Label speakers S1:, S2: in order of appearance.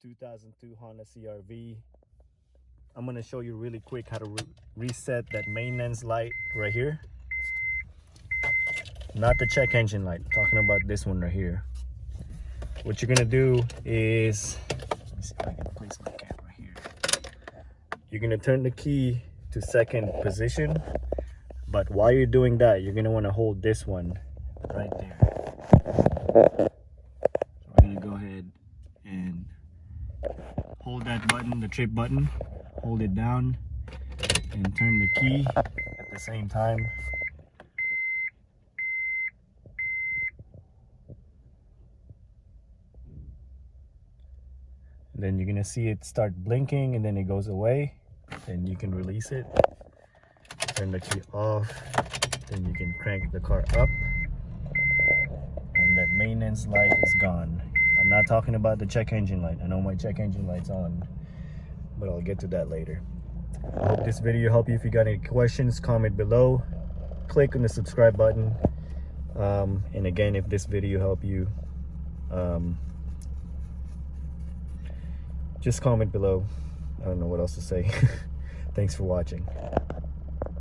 S1: 2002 Honda CR-V. I'm gonna show you really quick how to reset that maintenance light right here. Not the check engine light, talking about this one right here. What you're gonna do is, let me see if I can place my camera here. You're gonna turn the key to second position, but while you're doing that, you're gonna wanna hold this one right there. So we're gonna go ahead and hold that button, the trip button, hold it down, and turn the key at the same time. Then you're gonna see it start blinking and then it goes away. Then you can release it, turn the key off, then you can crank the car up, and that maintenance light is gone. I'm not talking about the check engine light. I know my check engine light's on, but I'll get to that later. I hope this video helped you. If you got any questions, comment below, click on the subscribe button, and again, if this video helped you, just comment below. I don't know what else to say. Thanks for watching.